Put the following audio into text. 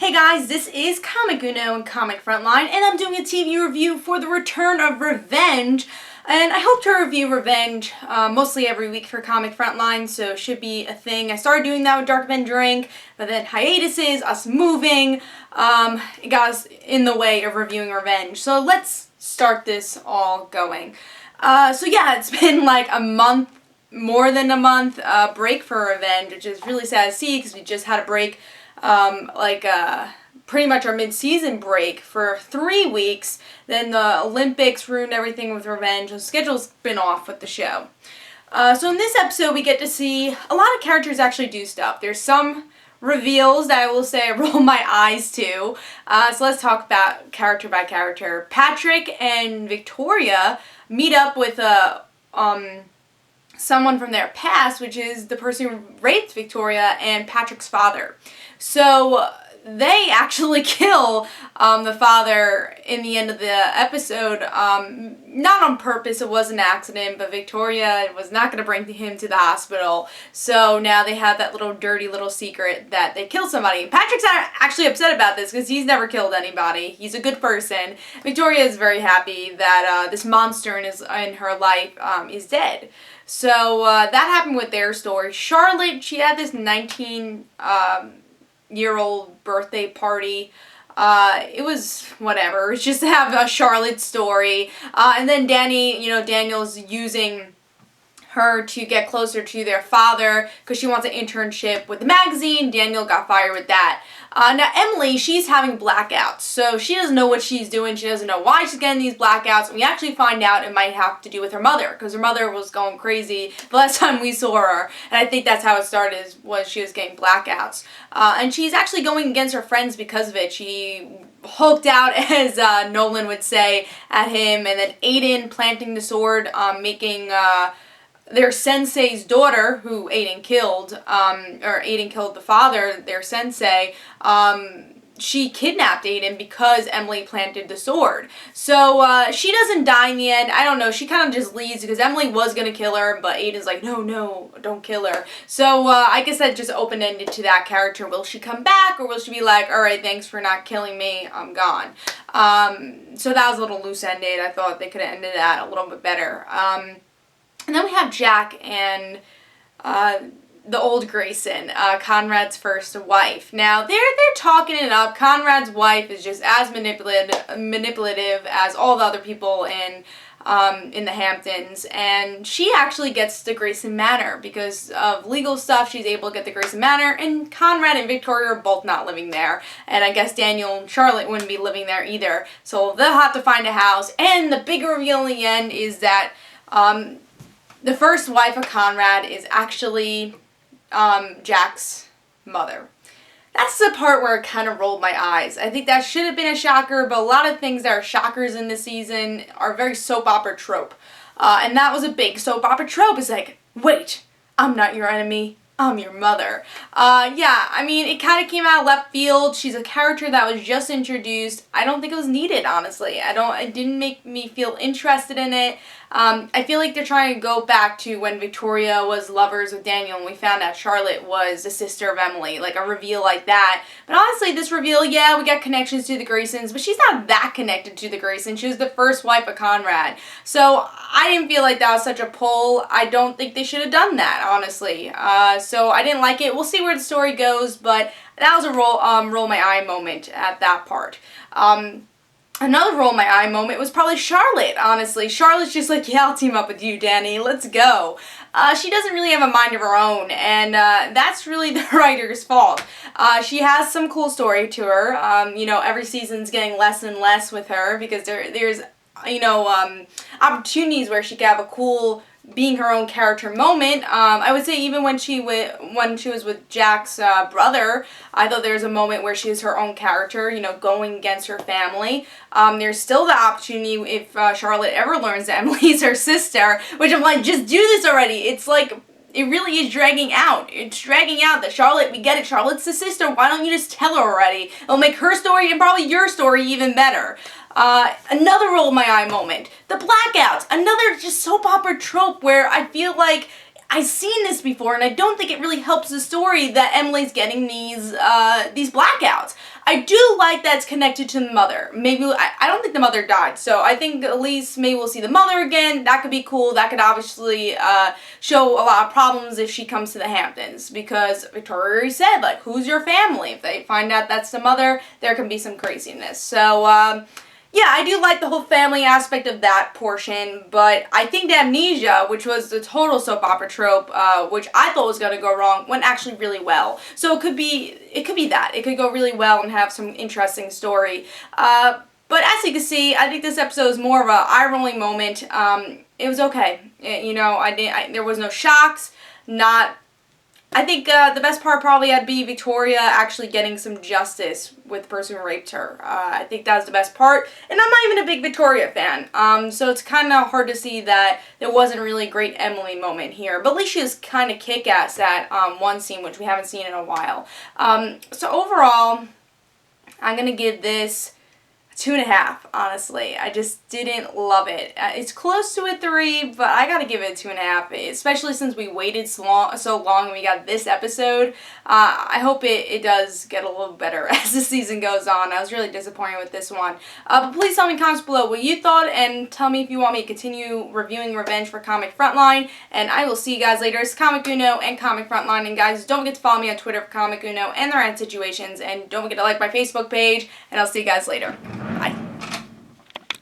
Hey guys, this is Comic Uno and Comic Frontline, and I'm doing a TV review for the return of Revenge. And I hope to review Revenge mostly every week for Comic Frontline, so it should be a thing. I started doing that with DarkAvengerINC, but then hiatuses, us moving, it got us in the way of reviewing Revenge. So let's start this all going. So yeah, it's been like a month, more than a month, break for Revenge, which is really sad to see because we just had a break. Pretty much our mid-season break for 3 weeks. Then the Olympics ruined everything with Revenge. The schedule's been off with the show. So in this episode, we get to see a lot of characters actually do stuff. There's some reveals that I will say I roll my eyes to. So let's talk about character by character. Patrick and Victoria meet up with someone from their past, which is the person who raped Victoria and Patrick's father. So they actually kill the father in the end of the episode, not on purpose, it was an accident, but Victoria was not going to bring him to the hospital, so now they have that little dirty little secret that they killed somebody. Patrick's actually upset about this because he's never killed anybody. He's a good person. Victoria is very happy that this monster in her life is dead. So that happened with their story. Charlotte, she had this 19-year-old birthday party. It was whatever. It's just to have a Charlotte story. And then Daniel's using her to get closer to their father because she wants an internship with the magazine. Daniel got fired with that. Now Emily, she's having blackouts, so she doesn't know what she's doing. She doesn't know why she's getting these blackouts. And we actually find out it might have to do with her mother because her mother was going crazy the last time we saw her. And I think that's how it started, was she was getting blackouts. And she's actually going against her friends because of it. She hulked out, as Nolan would say, at him, and then Aiden planting the sword, making their sensei's daughter, who Aiden killed, or Aiden killed the father, their sensei, she kidnapped Aiden because Emily planted the sword. So she doesn't die in the end. I don't know. She kind of just leaves because Emily was going to kill her, but Aiden's like, no, don't kill her. So I guess that just open-ended to that character. Will she come back, or will she be like, alright, thanks for not killing me, I'm gone. So that was a little loose-ended. I thought they could have ended that a little bit better. And then we have Jack and the old Grayson, Conrad's first wife. Now, they're talking it up. Conrad's wife is just as manipulative as all the other people in the Hamptons, and she actually gets the Grayson Manor because of legal stuff. She's able to get the Grayson Manor, and Conrad and Victoria are both not living there, and I guess Daniel and Charlotte wouldn't be living there either, so they'll have to find a house. And the big reveal in the end is that the first wife of Conrad is actually Jack's mother. That's the part where it kind of rolled my eyes. I think that should have been a shocker, but a lot of things that are shockers in this season are very soap opera trope. And that was a big soap opera trope. It's like, wait, I'm not your enemy, I'm your mother. Yeah, I mean, it kind of came out of left field. She's a character that was just introduced. I don't think it was needed, honestly. It didn't make me feel interested in it. I feel like they're trying to go back to when Victoria was lovers with Daniel and we found out Charlotte was the sister of Emily, like a reveal like that. But honestly, this reveal, yeah, we got connections to the Graysons, but she's not that connected to the Graysons. She was the first wife of Conrad. So I didn't feel like that was such a pull. I don't think they should have done that, honestly. So I didn't like it. We'll see where the story goes, but that was a roll my eye moment at that part. Another roll my eye moment was probably Charlotte, honestly. Charlotte's just like, yeah, I'll team up with you, Danny. Let's go. She doesn't really have a mind of her own, and that's really the writer's fault. She has some cool story to her. Every season's getting less and less with her because there's opportunities where she could have a cool being her own character moment. I would say even when she was with Jack's brother, I thought there was a moment where she was her own character, going against her family. There's still the opportunity if Charlotte ever learns that Emily's her sister, which I'm like, just do this already. It's like, it really is dragging out. It's dragging out that Charlotte, we get it, Charlotte's the sister. Why don't you just tell her already? It'll make her story and probably your story even better. Another roll of my eye moment. The blackouts. Another just soap opera trope where I feel like I've seen this before, and I don't think it really helps the story that Emily's getting these blackouts. I do like that it's connected to the mother. Maybe, I don't think the mother died, so I think at least maybe we'll see the mother again. That could be cool. That could obviously show a lot of problems if she comes to the Hamptons, because Victoria already said, like, who's your family? If they find out that's the mother, there can be some craziness. So, yeah, I do like the whole family aspect of that portion, but I think the amnesia, which was the total soap opera trope, which I thought was going to go wrong, went actually really well. So it could be that. It could go really well and have some interesting story. But as you can see, I think this episode is more of a eye-rolling moment. It was okay. There was no shocks, I think the best part probably had to be Victoria actually getting some justice with the person who raped her. I think that was the best part. And I'm not even a big Victoria fan. So it's kind of hard to see that there wasn't a really great Emily moment here. But at least she was kind of kick-ass at one scene, which we haven't seen in a while. So overall, I'm going to give this 2.5, honestly. I just didn't love it. It's close to a 3, but I gotta give it a 2.5, especially since we waited so long and we got this episode. I hope it does get a little better as the season goes on. I was really disappointed with this one. But please tell me in the comments below what you thought, and tell me if you want me to continue reviewing Revenge for Comic Frontline, and I will see you guys later. It's Comic Uno and Comic Frontline, and guys, don't forget to follow me on Twitter for Comic Uno and their end situations, and don't forget to like my Facebook page, and I'll see you guys later.